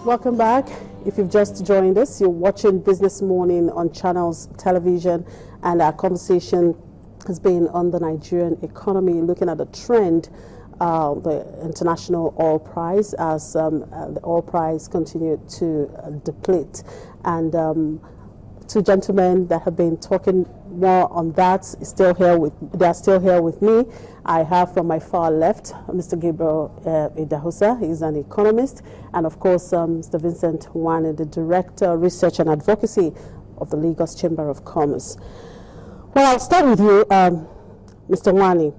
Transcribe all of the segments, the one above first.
Welcome back. If you've just joined us, you're watching Business Morning on Channels Television, and our conversation has been on the Nigerian economy, looking at the trend, the international oil price, as the oil price continued to deplete. And two gentlemen that have been talking more on that they are still here with me. I have from my far left Mr. Gabriel Idahosa. He's an economist, and of course Mr. Vincent Nwani, the Director of Research and Advocacy of the Lagos Chamber of Commerce. Well, I'll start with you, Mr. Nwani.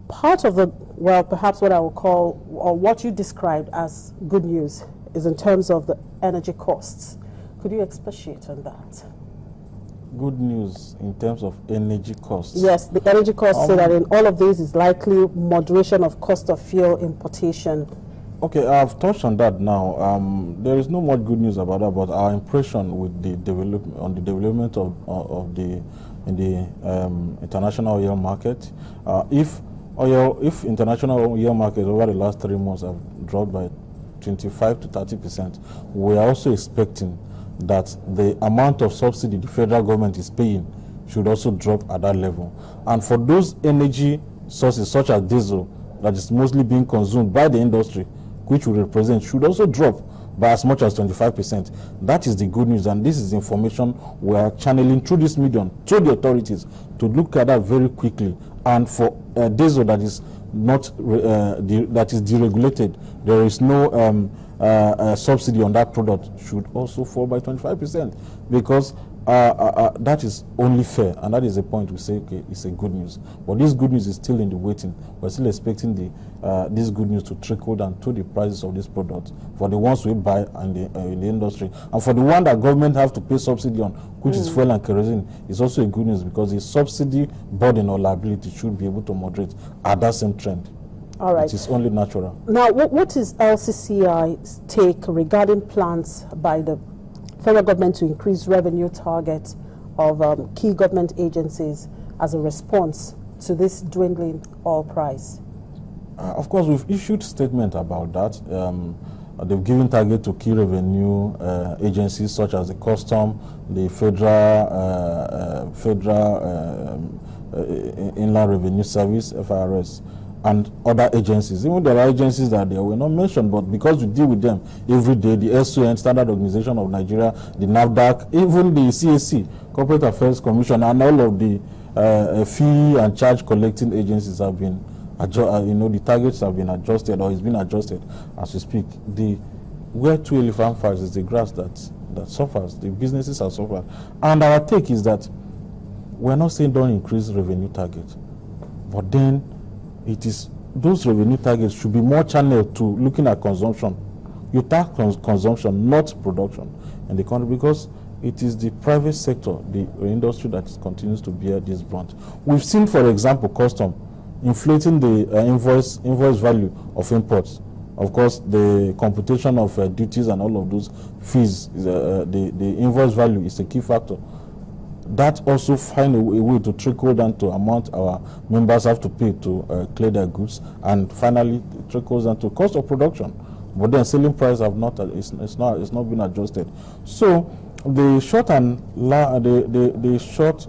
Part of the, well, perhaps what I will call, or what you described as good news, is in terms of the energy costs. Could you expatiate on that? Good news in terms of energy costs. Yes, the energy costs, so that in all of this is likely moderation of cost of fuel importation. Okay, I've touched on that now. There is no much good news about that, but our impression with the development of the international oil market, if international oil market over the last 3 months have dropped by 25 to 30%, we are also expecting that the amount of subsidy the federal government is paying should also drop at that level. And for those energy sources such as diesel that is mostly being consumed by the industry, which will represent, should also drop by as much as 25%. That is the good news, and this is information we are channeling through this medium to the authorities to look at that very quickly. And for diesel that is not that is deregulated, there is no subsidy on that product, should also fall by 25%, because that is only fair, and that is the point we say, okay, it's a good news. But this good news is still in the waiting. We're still expecting this good news to trickle down to the prices of this product for the ones we buy in the industry, and for the one that government have to pay subsidy on, which is fuel and kerosene, is also a good news, because the subsidy burden or liability should be able to moderate at that same trend. All right. It is only natural. Now, what is LCCI's take regarding plans by the federal government to increase revenue targets of key government agencies as a response to this dwindling oil price? Of course, we've issued statement about that. They've given target to key revenue agencies such as the Custom, the Federal Inland Revenue Service, FIRS, and other agencies. Even there are agencies that they were not mentioned, but because we deal with them every day, the SON, Standard Organization of Nigeria, the NAFDAC, even the CAC, Corporate Affairs Commission, and all of the fee and charge collecting agencies have been, the targets have been adjusted, or it's been adjusted as we speak. Where two elephant fights is the grass that suffers. The businesses are suffered. And our take is that we're not saying don't increase revenue targets, but then it is those revenue targets should be more channeled to looking at consumption. You tax consumption, not production in the country, because it is the private sector, the industry that continues to bear this brunt. We've seen, for example, Custom inflating the invoice value of imports. Of course, the computation of duties and all of those fees, the invoice value is a key factor. That also find a way to trickle down to amount our members have to pay to clear their goods, and finally it trickles down to cost of production. But then selling price have not it's not been adjusted. So the short and the short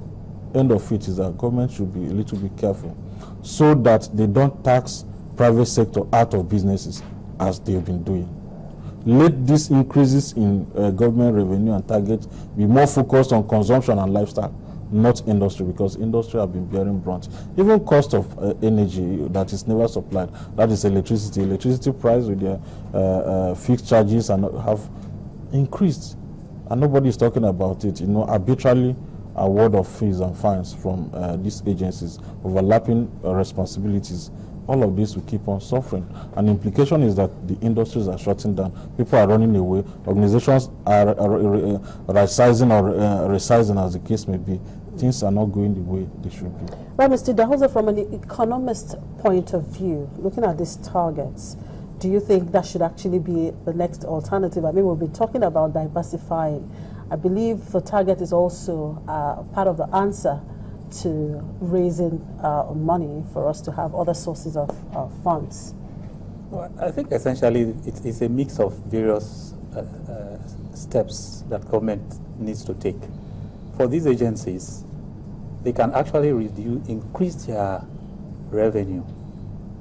end of it is that government should be a little bit careful, so that they don't tax private sector out of businesses as they've been doing. Let these increases in government revenue and targets be more focused on consumption and lifestyle, not industry, because industry have been bearing brunt. Even cost of energy that is never supplied, that is electricity. Electricity price with their fixed charges and have increased, and nobody is talking about it. Arbitrarily award of fees and fines from these agencies, overlapping responsibilities. All of this will keep on suffering, and the implication is that the industries are shutting down, people are running away, organizations are right-sizing or resizing, as the case may be. Things are not going the way they should be. Well, Mr. Idahosa, from an economist point of view, looking at these targets, do you think that should actually be the next alternative? I mean, we've been talking about diversifying. I believe the target is also part of the answer to raising money for us to have other sources of funds. Well, I think essentially it's a mix of various steps that government needs to take. For these agencies, they can actually increase their revenue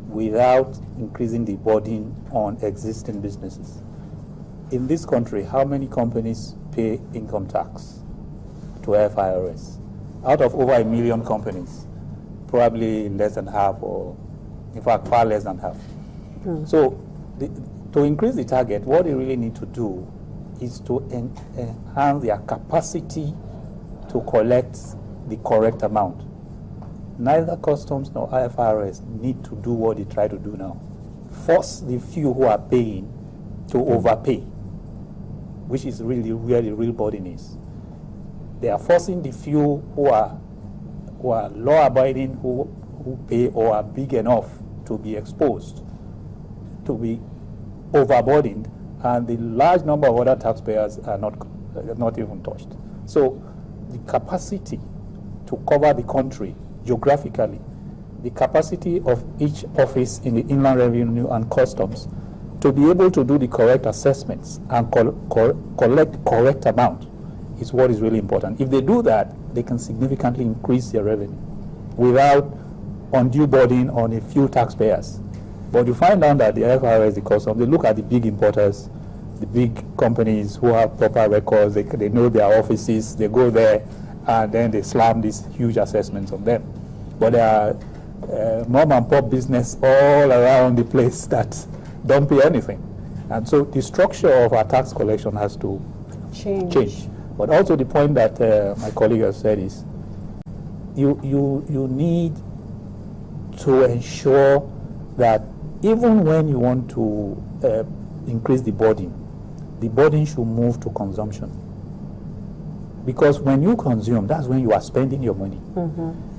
without increasing the burden on existing businesses. In this country, how many companies pay income tax to FIRS? Out of over 1 million companies, probably less than half, or in fact far less than half. So to increase the target, what they really need to do is to enhance their capacity to collect the correct amount. Neither customs nor IFRS need to do what they try to do now. Force the few who are paying to overpay, which is really where the real burden is. They are forcing the few who are law-abiding, who pay or are big enough to be exposed, to be overburdened, and the large number of other taxpayers are not even touched. So the capacity to cover the country geographically, the capacity of each office in the Inland Revenue and Customs to be able to do the correct assessments and collect correct amount is what is really important. If they do that, they can significantly increase their revenue without undue burden on a few taxpayers. But you find out that the FRS, the customs, they look at the big importers, the big companies who have proper records, they know their offices, they go there, and then they slam these huge assessments on them. But there are mom and pop business all around the place that don't pay anything. And so the structure of our tax collection has to change. But also the point that my colleague has said is you need to ensure that even when you want to increase the burden should move to consumption. Because when you consume, that's when you are spending your money.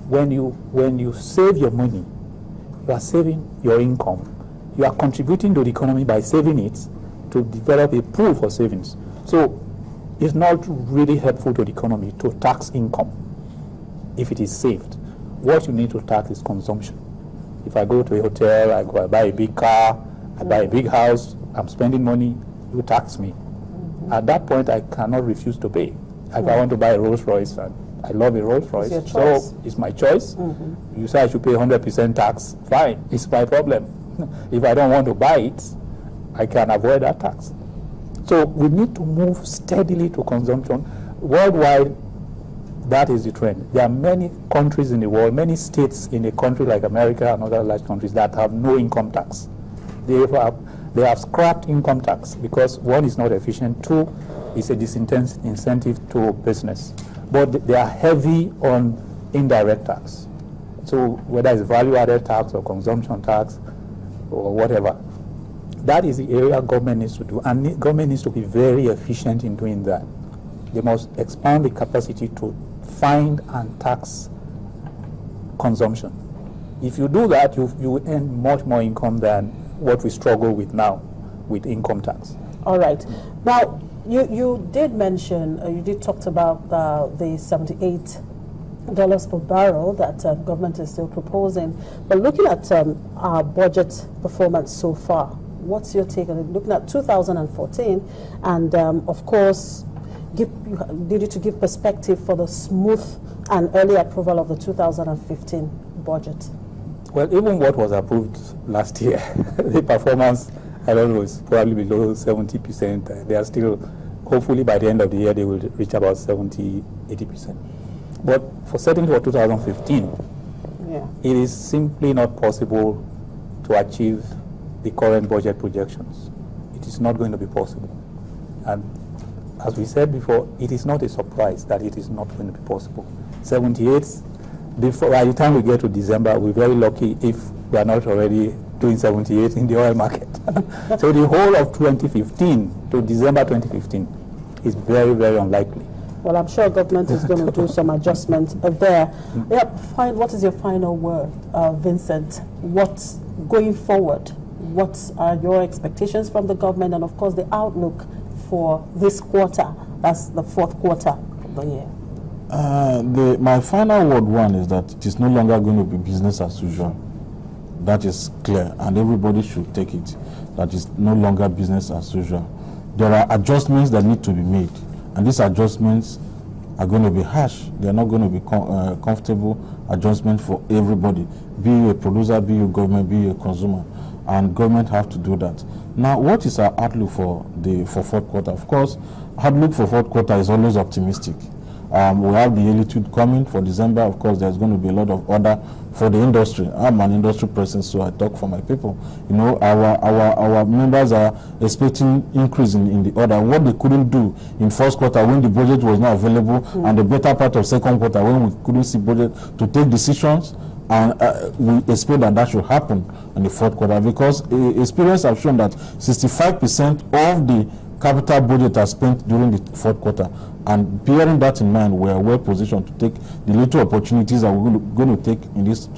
When you save your money, you are saving your income. You are contributing to the economy by saving it to develop a pool for savings. So it's not really helpful to the economy to tax income if it is saved. What you need to tax is consumption. If I go to a hotel, I buy a big car, I buy a big house, I'm spending money, you tax me. At that point, I cannot refuse to pay. If I want to buy a Rolls Royce, and I love a Rolls Royce, so it's my choice. You say I should pay 100% tax, fine, it's my problem. If I don't want to buy it, I can avoid that tax. So we need to move steadily to consumption. Worldwide, that is the trend. There are many countries in the world, many states in a country like America and other large countries that have no income tax. They have scrapped income tax because one is not efficient, two is a disincentive to business. But they are heavy on indirect tax. So whether it's value-added tax or consumption tax or whatever, that is the area government needs to do, and government needs to be very efficient in doing that. They must expand the capacity to find and tax consumption. If you do that, you earn much more income than what we struggle with now with income tax. All right. Now, you did mention, you did talk about the $78 per barrel that government is still proposing. But looking at our budget performance so far, what's your take on it? Looking at 2014, and of course, needed to give perspective for the smooth and early approval of the 2015 budget. Well, even what was approved last year, the performance, I don't know, is probably below 70%. They are still, hopefully by the end of the year, they will reach about 70, 80%. But for setting for 2015, it is simply not possible to achieve the current budget projections. It is not going to be possible. And as we said before, it is not a surprise that it is not going to be possible. 78, by the time we get to December, we're very lucky if we are not already doing 78 in the oil market. So the whole of 2015 to December 2015 is very, very unlikely. Well, I'm sure government is going to do some adjustments there. Yeah, fine. What is your final word, Vincent? What's going forward? What are your expectations from the government, and of course the outlook for this quarter? That's the fourth quarter of the year. My final word one is that it is no longer going to be business as usual. That is clear, and everybody should take it. That is no longer business as usual. There are adjustments that need to be made, and these adjustments are going to be harsh. They are not going to be comfortable adjustments for everybody, be you a producer, be you government, be you a consumer, and government have to do that. Now, what is our outlook for fourth quarter? Of course, outlook for fourth quarter is always optimistic. We have the early coming for December. Of course, there's going to be a lot of order for the industry. I'm an industry person, so I talk for my people. You know, our members are expecting increase in the order. What they couldn't do in first quarter when the budget was not available, and the better part of second quarter when we couldn't see budget to take decisions, and we expect that should happen in the fourth quarter, because experience have shown that 65% of the capital budget are spent during the fourth quarter. And bearing that in mind, we are well positioned to take the little opportunities that we're going to take in this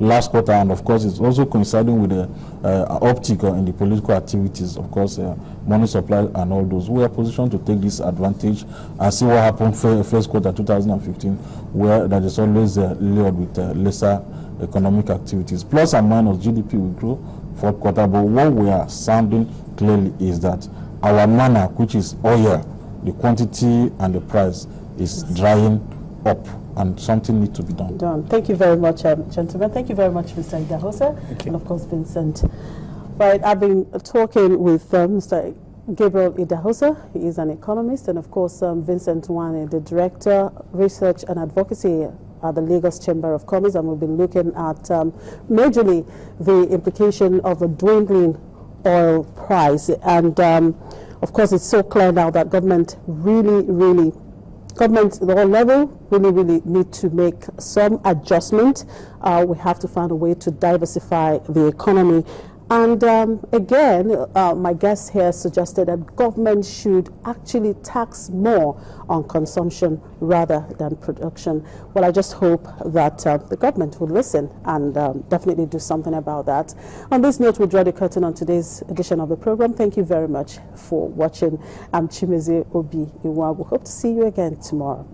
last quarter. And of course, it's also coinciding with the uptick in the political activities, of course, money supply and all those. We are positioned to take this advantage and see what happened first quarter 2015, where that is always layered with lesser economic activities. Plus and minus, GDP will grow fourth quarter. But what we are sounding clearly is that our manna, which is oil, the quantity and the price is drying up, and something needs to be done. Thank you very much, gentlemen. Thank you very much, Mr. Idahosa, and of course, Vincent. Right, I've been talking with Mr. Gabriel Idahosa. He is an economist, and of course, Vincent Nwani, the Director, Research and Advocacy at the Lagos Chamber of Commerce, and we've been looking at majorly the implication of the dwindling oil price. And of course, it's so clear now that government at all level really need to make some adjustment. We have to find a way to diversify the economy. And again, my guest here suggested that government should actually tax more on consumption rather than production. Well, I just hope that the government will listen and definitely do something about that. On this note, we draw the curtain on today's edition of the program. Thank you very much for watching. I'm Chimeze Obi Iwagu. Hope to see you again tomorrow.